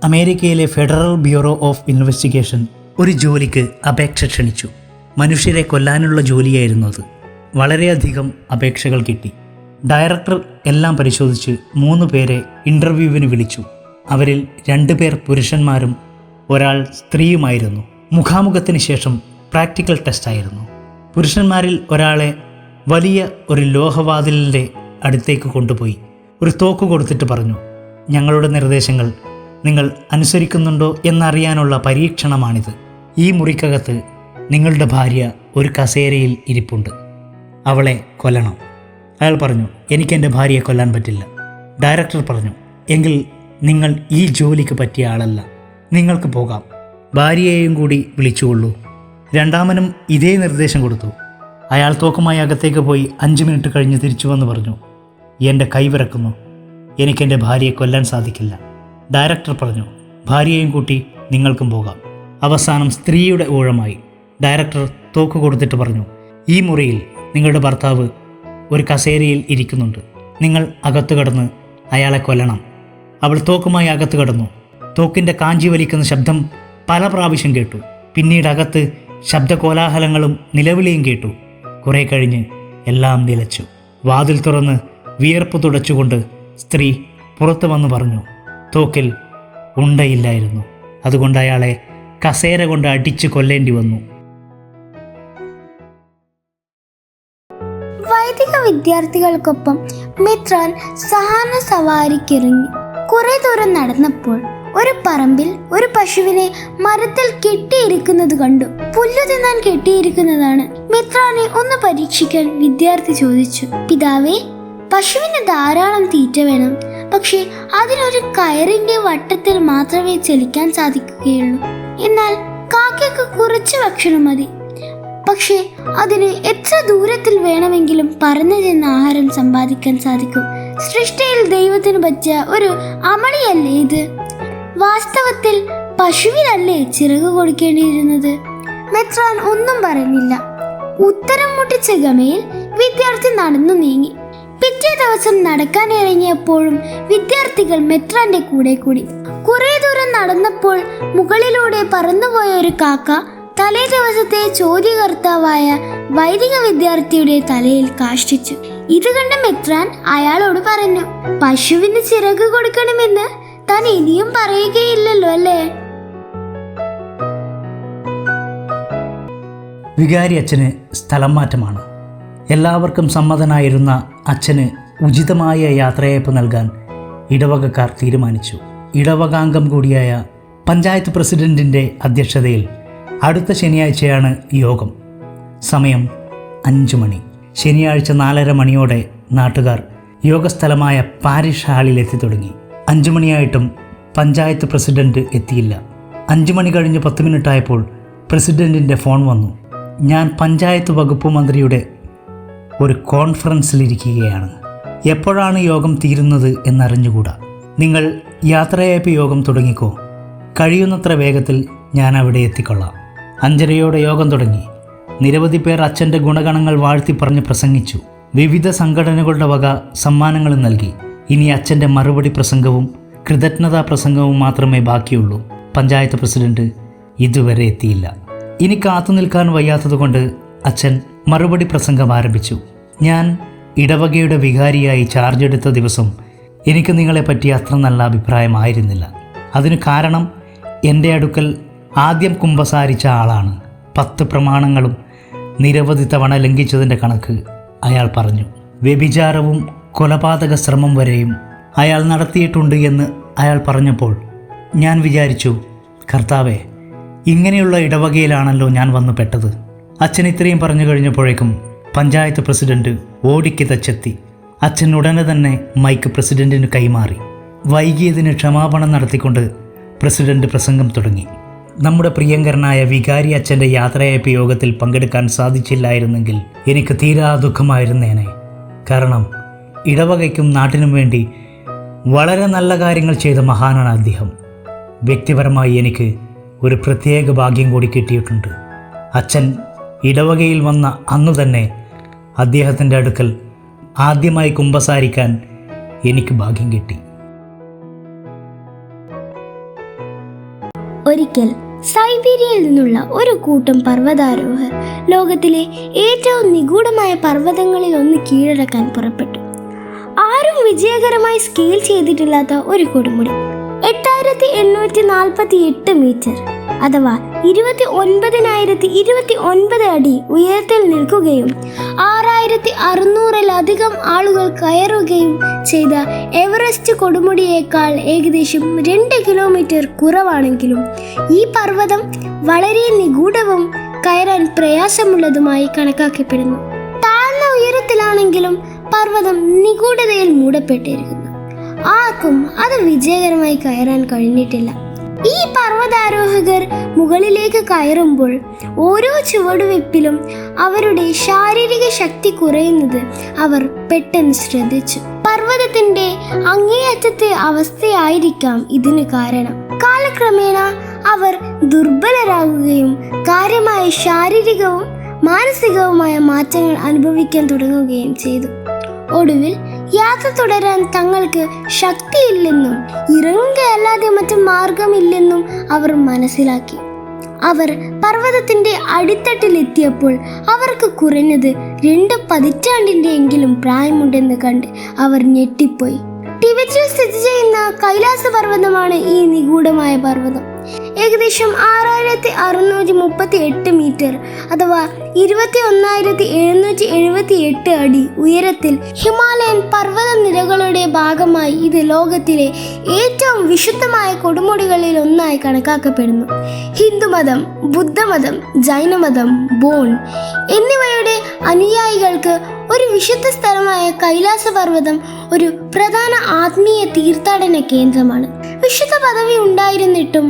അമേരിക്കയിലെ federal bureau of investigation ഒരു ജോലിക്ക് അപേക്ഷ ക്ഷണിച്ചു. മനുഷ്യരെ കൊല്ലാനുള്ള ജോലിയായിരുന്നു അത്. വളരെയധികം അപേക്ഷകൾ കിട്ടി. ഡയറക്ടർ എല്ലാം പരിശോധിച്ച് 3 പേരെ ഇൻ്റർവ്യൂവിന് വിളിച്ചു. അവരിൽ 2 പേർ പുരുഷന്മാരും ഒരാൾ സ്ത്രീയുമായിരുന്നു. മുഖാമുഖത്തിന് ശേഷം പ്രാക്ടിക്കൽ ടെസ്റ്റായിരുന്നു. പുരുഷന്മാരിൽ ഒരാളെ വലിയ ഒരു ലോഹവാതിലിൻ്റെ അടുത്തേക്ക് കൊണ്ടുപോയി ഒരു തോക്ക് കൊടുത്തിട്ട് പറഞ്ഞു, ഞങ്ങളുടെ നിർദ്ദേശങ്ങൾ നിങ്ങൾ അനുസരിക്കുന്നുണ്ടോ എന്നറിയാനുള്ള പരീക്ഷണമാണിത്. ഈ മുറിക്കകത്ത് നിങ്ങളുടെ ഭാര്യ ഒരു കസേരയിൽ ഇരിപ്പുണ്ട്. അവളെ കൊല്ലണം. അയാൾ പറഞ്ഞു, എനിക്കെൻ്റെ ഭാര്യയെ കൊല്ലാൻ പറ്റില്ല. ഡയറക്ടർ പറഞ്ഞു, എങ്കിൽ നിങ്ങൾ ഈ ജോലിക്ക് പറ്റിയ ആളല്ല, നിങ്ങൾക്ക് പോകാം. ഭാര്യയെയും കൂടി വിളിച്ചുകൊള്ളൂ. രണ്ടാമനും ഇതേ നിർദ്ദേശം കൊടുത്തു. അയാൾ തോക്കുമായി അകത്തേക്ക് പോയി 5 മിനിറ്റ് കഴിഞ്ഞ് തിരിച്ചു വന്ന് പറഞ്ഞു, എൻ്റെ കൈ വിറക്കുന്നു, എനിക്കെൻ്റെ ഭാര്യയെ കൊല്ലാൻ സാധിക്കില്ല. ഡയറക്ടർ പറഞ്ഞു, ഭാര്യയെയും കൂട്ടി നിങ്ങൾക്കും പോകാം. അവസാനം സ്ത്രീയുടെ ഊഴമായി. ഡയറക്ടർ തോക്ക് കൊടുത്തിട്ട് പറഞ്ഞു, ഈ മുറിയിൽ നിങ്ങളുടെ ഭർത്താവ് ഒരു കസേരയിൽ ഇരിക്കുന്നുണ്ട്. നിങ്ങൾ അകത്തു കടന്ന് അയാളെ കൊല്ലണം. അവൾ തോക്കുമായി അകത്ത് കടന്നു. തോക്കിൻ്റെ കാഞ്ചി വലിക്കുന്ന ശബ്ദം പല പ്രാവശ്യം കേട്ടു. പിന്നീട് അകത്ത് ശബ്ദകോലാഹലങ്ങളും നിലവിളിയും കേട്ടു. കുറേ കഴിഞ്ഞ് എല്ലാം നിലച്ചു. വാതിൽ തുറന്ന് വിയർപ്പ് തുടച്ചുകൊണ്ട് സ്ത്രീ പുറത്തു വന്ന് പറഞ്ഞു, തോക്കിൽ ഉണ്ടയില്ലായിരുന്നു. അതുകൊണ്ട് അയാളെ കസേര കൊണ്ട് അടിച്ച് കൊല്ലേണ്ടി വന്നു. വൈദിക വിദ്യാർത്ഥികൾക്കൊപ്പം മെത്രാൻ സഹാന സവാരിക്കിറങ്ങി. കുറെ ദൂരം നടന്നപ്പോൾ ഒരു പറമ്പിൽ ഒരു പശുവിനെ മരത്തിൽ കെട്ടിയിരിക്കുന്നത് കണ്ടു. പുല്ലു തിന്നാൻ കെട്ടിയിരിക്കുന്നതാണ്. മെത്രാനെ ഒന്ന് പരീക്ഷിക്കാൻ വിദ്യാർത്ഥി ചോദിച്ചു, പിതാവേ, പശുവിന് ധാരാളം തീറ്റ വേണം, പക്ഷെ അതിനൊരു കയറിന്റെ വട്ടത്തിൽ മാത്രമേ ചലിക്കാൻ സാധിക്കുകയുള്ളൂ. എന്നാൽ കാക്കയ്ക്ക് കുറച്ച് ഭക്ഷണം മതി, പക്ഷെ അതിന് എത്ര ദൂരത്തിൽ വേണമെങ്കിലും പറന്നു ചെന്ന് ആഹാരം സമ്പാദിക്കാൻ സാധിക്കും. സൃഷ്ടിയിൽ ദൈവത്തിന് പറ്റിയ ഒരു അമളിയല്ലേ ഇത്? വാസ്തവത്തിൽ പശുവിനല്ലേ ചിറക് കൊടുക്കേണ്ടിയിരുന്നത്? മെത്രാൻ ഒന്നും പറഞ്ഞില്ല. ഉത്തരം മുട്ടിച്ച ഗമയിൽ വിദ്യാർത്ഥി നടന്നു നീങ്ങി. പിറ്റേ ദിവസം നടക്കാൻ ഇറങ്ങിയപ്പോഴും വിദ്യാർത്ഥികൾ മെത്രാന്റെ കൂടെ കൂടി. കുറെ ദൂരം നടന്നപ്പോൾ മുകളിലൂടെ പറന്നുപോയ ഒരു കാക്ക തലേ ദിവസത്തെ ചോദ്യകർത്താവായ വൈദിക വിദ്യാർത്ഥിയുടെ തലയിൽ കാഷ്ടിച്ചു. ഇത് കണ്ട മെത്രാൻ അയാളോട് പറഞ്ഞു, പശുവിന് ചിറക് കൊടുക്കണമെന്ന് താൻ ഇനിയും പറയുകയില്ലല്ലോ അല്ലേ? വികാരി അച്ഛന് സ്ഥലം മാറ്റമാണ്. എല്ലാവർക്കും സമ്മതനായിരുന്ന അച്ഛന് ഉചിതമായ യാത്രയയപ്പ് നൽകാൻ ഇടവകക്കാർ തീരുമാനിച്ചു. ഇടവകാംഗം കൂടിയായ പഞ്ചായത്ത് പ്രസിഡന്റിൻ്റെ അധ്യക്ഷതയിൽ അടുത്ത ശനിയാഴ്ചയാണ് യോഗം. സമയം 5 മണി. ശനിയാഴ്ച 4:30 മണിയോടെ നാട്ടുകാർ യോഗസ്ഥലമായ പാരിഷ് ഹാളിലെത്തി തുടങ്ങി. 5 മണിയായിട്ടും പഞ്ചായത്ത് പ്രസിഡന്റ് എത്തിയില്ല. 5 മണി കഴിഞ്ഞ് 10 മിനിറ്റായപ്പോൾ പ്രസിഡന്റിൻ്റെ ഫോൺ വന്നു. ഞാൻ പഞ്ചായത്ത് വകുപ്പ് മന്ത്രിയുടെ ഒരു കോൺഫറൻസിലിരിക്കുകയാണ്. എപ്പോഴാണ് യോഗം തീരുന്നത് എന്നറിഞ്ഞുകൂടാ. നിങ്ങൾ യാത്രയയപ്പ് യോഗം തുടങ്ങിക്കോ. കഴിയുന്നത്ര വേഗത്തിൽ ഞാൻ അവിടെ എത്തിക്കൊള്ളാം. 5:30 യോഗം തുടങ്ങി. നിരവധി പേർ അച്ഛൻ്റെ ഗുണഗണങ്ങൾ വാഴ്ത്തി പറഞ്ഞ് പ്രസംഗിച്ചു. വിവിധ സംഘടനകളുടെ വക സമ്മാനങ്ങളും നൽകി. ഇനി അച്ഛൻ്റെ മറുപടി പ്രസംഗവും കൃതജ്ഞതാ പ്രസംഗവും മാത്രമേ ബാക്കിയുള്ളൂ. പഞ്ചായത്ത് പ്രസിഡന്റ് ഇതുവരെ എത്തിയില്ല. ഇനി കാത്തു നിൽക്കാൻ വയ്യാത്തതുകൊണ്ട് അച്ഛൻ മറുപടി പ്രസംഗം ആരംഭിച്ചു. ഞാൻ ഇടവകയുടെ വികാരിയായി ചാർജ് എടുത്ത ദിവസം എനിക്ക് നിങ്ങളെപ്പറ്റി അത്ര നല്ല അഭിപ്രായമായിരുന്നില്ല. അതിന് കാരണം എൻ്റെ അടുക്കൽ ആദ്യം കുമ്പസാരിച്ച ആളാണ്. 10 പ്രമാണങ്ങളും നിരവധി തവണ ലംഘിച്ചതിൻ്റെ കണക്ക് അയാൾ പറഞ്ഞു. വ്യഭിചാരവും കൊലപാതക ശ്രമം വരെയും അയാൾ നടത്തിയിട്ടുണ്ട് എന്ന് അയാൾ പറഞ്ഞപ്പോൾ ഞാൻ വിചാരിച്ചു, കർത്താവേ, ഇങ്ങനെയുള്ള ഇടവകയിലാണല്ലോ ഞാൻ വന്നു പെട്ടത്. അച്ഛൻ ഇത്രയും പറഞ്ഞു കഴിഞ്ഞപ്പോഴേക്കും പഞ്ചായത്ത് പ്രസിഡന്റ് ഓടിക്കിതച്ചെത്തി. അച്ഛൻ ഉടനെ തന്നെ മൈക്ക് പ്രസിഡന്റിന് കൈമാറി. വൈകിയതിന് ക്ഷമാപണം നടത്തിക്കൊണ്ട് പ്രസിഡന്റ് പ്രസംഗം തുടങ്ങി. നമ്മുടെ പ്രിയങ്കരനായ വികാരി അച്ഛൻ്റെ യാത്രയയപ്പ് യോഗത്തിൽ പങ്കെടുക്കാൻ സാധിച്ചില്ലായിരുന്നെങ്കിൽ എനിക്ക് തീരാ ദുഃഖമായിരുന്നേനെ. കാരണം ഇടവകയ്ക്കും നാട്ടിനും വേണ്ടി വളരെ നല്ല കാര്യങ്ങൾ ചെയ്ത മഹാനാണ് അദ്ദേഹം. വ്യക്തിപരമായി എനിക്ക് ഒരു പ്രത്യേക ഭാഗ്യം കൂടി കിട്ടിയിട്ടുണ്ട്. അച്ഛൻ ഇടവകയിൽ വന്ന അന്നു തന്നെ അദ്ദേഹത്തിൻ്റെ അടുക്കൽ ആദ്യമായി കുമ്പസാരിക്കാൻ എനിക്ക് ഭാഗ്യം കിട്ടി. ഒരിക്കൽ സൈബീരിയയിൽ നിന്നുള്ള ഒരു കൂട്ടം പർവ്വതാരോഹർ ലോകത്തിലെ ഏറ്റവും നിഗൂഢമായ പർവ്വതങ്ങളിൽ ഒന്ന് കീഴടക്കാൻ പുറപ്പെട്ടു. ആരും വിജയകരമായി സ്കെയിൽ ചെയ്തിട്ടില്ലാത്ത ഒരു കൊടുമുടി 8848 മീറ്റർ അഥവാ 29,029 അടി ഉയരത്തിൽ നിൽക്കുകയും 6600-ലധികം ആളുകൾ കയറുകയും ചെയ്ത എവറസ്റ്റ് കൊടുമുടിയേക്കാൾ ഏകദേശം 2 കിലോമീറ്റർ കുറവാണെങ്കിലും ഈ പർവ്വതം വളരെ നിഗൂഢവും കയറാൻ പ്രയാസമുള്ളതുമായി കണക്കാക്കപ്പെടുന്നു. താഴ്ന്ന ഉയരത്തിലാണെങ്കിലും പർവ്വതം നിഗൂഢതയിൽ മൂടപ്പെട്ടിരിക്കുന്നു. ആർക്കും അത് വിജയകരമായി കയറാൻ കഴിഞ്ഞിട്ടില്ല. ഈ പർവ്വതാരോഹകർ മുകളിലേക്ക് കയറുമ്പോൾ ഓരോ ചുവടുവെപ്പിലും അവരുടെ ശാരീരിക ശക്തി കുറയുന്നത് അവർ പെട്ടെന്ന് ശ്രദ്ധിച്ചു. പർവ്വതത്തിന്റെ അങ്ങേയറ്റത്തെ അവസ്ഥയായിരിക്കാം ഇതിന് കാരണം. കാലക്രമേണ അവർ ദുർബലരാകുകയും കാര്യമായ ശാരീരികവും മാനസികവുമായ മാറ്റങ്ങൾ അനുഭവിക്കാൻ തുടങ്ങുകയും ചെയ്തു. ഒടുവിൽ യാത്ര തുടരാൻ തങ്ങൾക്ക് ശക്തിയില്ലെന്നും ഇറങ്ങുകയല്ലാതെ മറ്റു മാർഗമില്ലെന്നും അവർ മനസ്സിലാക്കി. അവർ പർവ്വതത്തിന്റെ അടിത്തട്ടിലെത്തിയപ്പോൾ അവർക്ക് കുറഞ്ഞത് 2 പതിറ്റാണ്ടിന്റെ എങ്കിലും പ്രായമുണ്ടെന്ന് കണ്ട് അവർ ഞെട്ടിപ്പോയി. ടിബറ്റിൽ സ്ഥിതി ചെയ്യുന്ന കൈലാസ പർവ്വതമാണ് ഈ നിഗൂഢമായ പർവ്വതം. ഏകദേശം 6638 മീറ്റർ അഥവാ 21,778 അടി ഉയരത്തിൽ ഹിമാലയൻ പർവ്വത നിരകളുടെ ഭാഗമായി ഇത് ലോകത്തിലെ ഏറ്റവും വിശുദ്ധമായ കൊടുമുടികളിൽ ഒന്നായി കണക്കാക്കപ്പെടുന്നു. ഹിന്ദുമതം, ബുദ്ധമതം, ജൈനമതം, ബോൺ എന്നിവയുടെ അനുയായികൾക്ക് ഒരു വിശുദ്ധ സ്ഥലമായ കൈലാസ പർവ്വതം ഒരു പ്രധാന ആത്മീയ തീർത്ഥാടന കേന്ദ്രമാണ്. വിശുദ്ധ പദവി ഉണ്ടായിരുന്നിട്ടും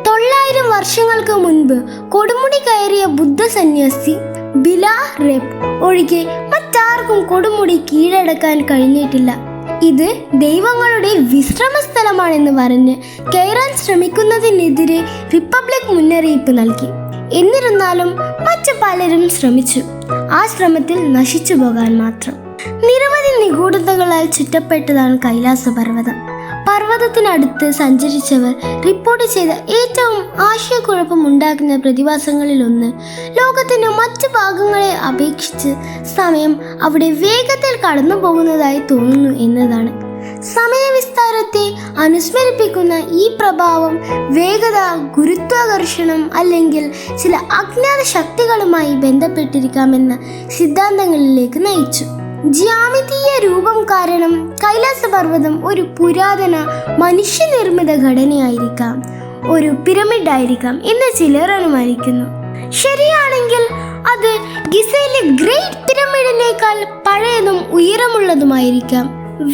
900 വർഷങ്ങൾക്ക് മുൻപ് കൊടുമുടി കയറിയ ബുദ്ധ സന്യാസി ബിലാ റെപ് ഒഴികെ മറ്റാർക്കും കൊടുമുടി കീഴടക്കാൻ കഴിഞ്ഞിട്ടില്ല. ഇത് ദൈവങ്ങളുടെ വിശ്രമ സ്ഥലമാണെന്ന് പറഞ്ഞ് കയറാൻ ശ്രമിക്കുന്നതിനെതിരെ റിപ്പബ്ലിക് മുന്നറിയിപ്പ് നൽകി. എന്നിരുന്നാലും മറ്റു പലരും ശ്രമിച്ചു. ആ ശ്രമത്തിൽ നശിച്ചു പോകാൻ മാത്രം. നിരവധി നിഗൂഢതകളാൽ ചുറ്റപ്പെട്ടതാണ് കൈലാസ പർവ്വതം. പർവ്വതത്തിനടുത്ത് സഞ്ചരിച്ചവർ റിപ്പോർട്ട് ചെയ്ത ഏറ്റവും ആശയക്കുഴപ്പം ഉണ്ടാക്കുന്ന പ്രതിഭാസങ്ങളിലൊന്ന് ലോകത്തിന്റെ മറ്റു ഭാഗങ്ങളെ അപേക്ഷിച്ച് സമയം അവിടെ വേഗത്തിൽ കടന്നു പോകുന്നതായി തോന്നുന്നു എന്നതാണ്. സമയവിസ്താരത്തെ അനുസ്മരിപ്പിക്കുന്ന ഈ പ്രഭാവം വേഗത, ഗുരുത്വാകർഷണം അല്ലെങ്കിൽ ചില അജ്ഞാത ശക്തികളുമായി ബന്ധപ്പെട്ടിരിക്കാമെന്ന സിദ്ധാന്തങ്ങളിലേക്ക് നയിച്ചു. ജ്യാമിതീയ രൂപം കാരണം കൈലാസ പർവ്വതം ഒരു പുരാതന മനുഷ്യനിർമ്മിത ഘടനയായിരിക്കാം, ഒരു പിരമിഡ് ആയിരിക്കാം എന്ന് ചിലർ അനുമാനിക്കുന്നു. ശരിയാണെങ്കിൽ അത് ഗിസയിലെ ഗ്രേറ്റ് പിരമിഡിനേക്കാൾ പഴയതും ഉയരമുള്ളതുമായിരിക്കാം.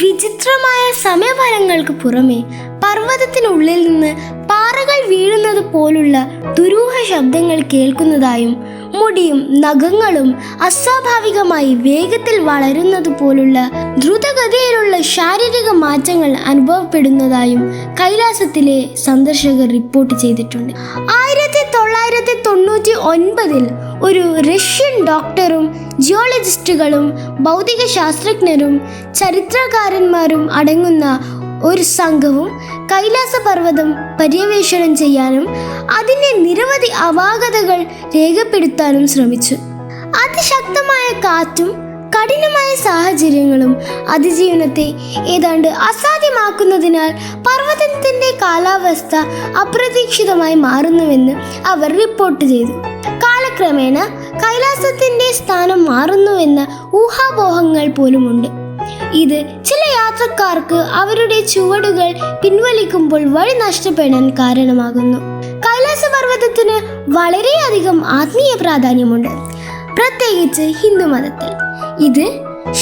വിചിത്രമായ സമയഫലങ്ങൾക്ക് പുറമെ പർവ്വതത്തിനുള്ളിൽ നിന്ന് പാറകൾ വീഴുന്നത് പോലുള്ള ദുരൂഹ ശബ്ദങ്ങൾ കേൾക്കുന്നതായും മുടിയും നഖങ്ങളും അസ്വാഭാവികമായി വേഗത്തിൽ വളരുന്നത് പോലുള്ള ദ്രുതഗതിയിലുള്ള ശാരീരിക മാറ്റങ്ങൾ അനുഭവപ്പെടുന്നതായും കൈലാസത്തിലെ സന്ദർശകർ റിപ്പോർട്ട് ചെയ്തിട്ടുണ്ട്. 1999 ഒരു റഷ്യൻ ഡോക്ടറും ജിയോളജിസ്റ്റുകളും ഭൗതിക ശാസ്ത്രജ്ഞരും ചരിത്രകാരന്മാരും അടങ്ങുന്ന ഒരു സംഘവും കൈലാസ പർവ്വതം പര്യവേഷണം ചെയ്യാനും അതിൻ്റെ നിരവധി അപാകതകൾ രേഖപ്പെടുത്താനും ശ്രമിച്ചു. അതിശക്തമായ കാറ്റും കഠിനമായ സാഹചര്യങ്ങളും അതിജീവനത്തെ ഏതാണ്ട് അസാധ്യമാക്കുന്നതിനാൽ പർവ്വതത്തിൻ്റെ കാലാവസ്ഥ അപ്രതീക്ഷിതമായി മാറുന്നുവെന്ന് അവർ റിപ്പോർട്ട് ചെയ്തു. കാലക്രമേണ കൈലാസത്തിൻ്റെ സ്ഥാനം മാറുന്നുവെന്ന ഊഹാപോഹങ്ങൾ പോലുമുണ്ട്. ഇത് ചില യാത്രക്കാർക്ക് അവരുടെ ചുവടുകൾ പിൻവലിക്കുമ്പോൾ വഴി നഷ്ടപ്പെടാൻ കാരണമാകുന്നു. കൈലാസ പർവ്വതത്തിന് വളരെയധികം ആത്മീയ പ്രാധാന്യമുണ്ട്, പ്രത്യേകിച്ച് ഹിന്ദുമതത്തിൽ. ഇത്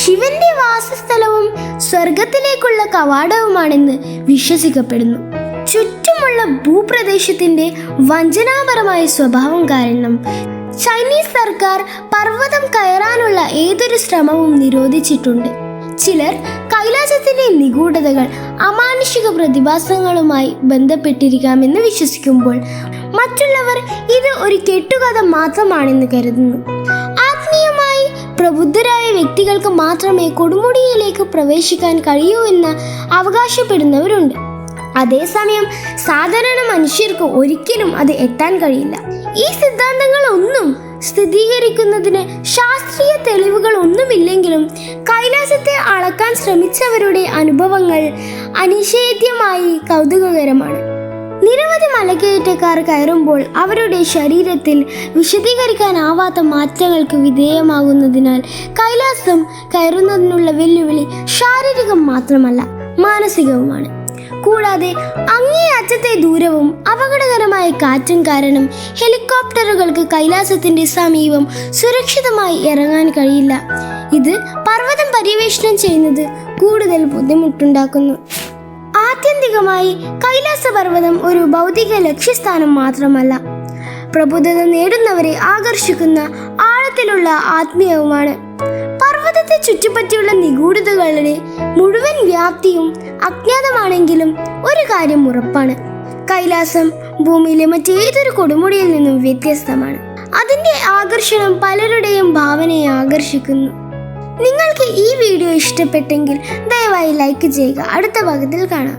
ശിവന്റെ വാസസ്ഥലവും സ്വർഗത്തിലേക്കുള്ള കവാടവുമാണെന്ന് വിശ്വസിക്കപ്പെടുന്നു. ചുറ്റുമുള്ള ഭൂപ്രദേശത്തിന്റെ വഞ്ചനാപരമായ സ്വഭാവം കാരണം ചൈനീസ് സർക്കാർ പർവ്വതം കയറാനുള്ള ഏതൊരു ശ്രമവും നിരോധിച്ചിട്ടുണ്ട്. ചിലർ കൈലാസത്തിന്റെ നിഗൂഢതകൾ അമാനുഷിക പ്രതിഭാസങ്ങളുമായി ബന്ധപ്പെട്ടിരിക്കാമെന്ന് വിശ്വസിക്കുമ്പോൾ മറ്റുള്ളവർ ഇത് ഒരു കെട്ടുകഥ മാത്രമാണെന്ന് കരുതുന്നു. ആത്മീയമായി പ്രബുദ്ധരായ വ്യക്തികൾക്ക് മാത്രമേ കൊടുമുടിയിലേക്ക് പ്രവേശിക്കാൻ കഴിയൂ എന്ന് അവകാശപ്പെടുന്നവരുണ്ട്. അതേസമയം സാധാരണ മനുഷ്യർക്ക് ഒരിക്കലും അത് എത്താൻ കഴിയില്ല. ഈ സിദ്ധാന്തങ്ങളൊന്നും സ്ഥിരീകരിക്കുന്നതിന് ശാസ്ത്രീയ തെളിവുകൾ ഒന്നുമില്ലെങ്കിലും കൈലാസത്തെ അളക്കാൻ ശ്രമിച്ചവരുടെ അനുഭവങ്ങൾ അനിഷേധ്യമായി കൗതുകകരമാണ്. നിരവധി മലകയറ്റക്കാർ കയറുമ്പോൾ അവരുടെ ശരീരത്തിൽ വിശദീകരിക്കാനാവാത്ത മാറ്റങ്ങൾക്ക് വിധേയമാകുന്നതിനാൽ കൈലാസം കയറുന്നതിനുള്ള വെല്ലുവിളി ശാരീരികം മാത്രമല്ല മാനസികവുമാണ്. കൂടാതെ അങ്ങേയറ്റത്തെ ദൂരവും അപകടകരമായ കാറ്റും കാരണം ഹെലികോപ്റ്ററുകൾക്ക് കൈലാസത്തിന്റെ സമീപം സുരക്ഷിതമായി ഇറങ്ങാൻ കഴിയില്ല. ഇത് പർവ്വതം പര്യവേഷണം ചെയ്യുന്നത് കൂടുതൽ ബുദ്ധിമുട്ടുണ്ടാക്കുന്നു. ആത്യന്തികമായി കൈലാസപർവ്വതം ഒരു ഭൗതിക ലക്ഷ്യസ്ഥാനം മാത്രമല്ല, പ്രബുദ്ധത നേടുന്നവരെ ആകർഷിക്കുന്ന ആഴത്തിലുള്ള ആത്മീയവുമാണ്. പർവ്വതത്തെ ചുറ്റിപ്പറ്റിയുള്ള നിഗൂഢതകളുടെ മുഴുവൻ വ്യാപ്തിയും അജ്ഞാതമാണെങ്കിലും ഒരു കാര്യം ഉറപ്പാണ്: കൈലാസം ഭൂമിയിലെ മറ്റേതൊരു കൊടുമുടിയിൽ നിന്നും വ്യത്യസ്തമാണ്. അതിൻ്റെ ആകർഷണം പലരുടെയും ഭാവനയെ ആകർഷിക്കുന്നു. നിങ്ങൾക്ക് ഈ വീഡിയോ ഇഷ്ടപ്പെട്ടെങ്കിൽ ദയവായി ലൈക്ക് ചെയ്യുക. അടുത്ത ഭാഗത്തിൽ കാണാം.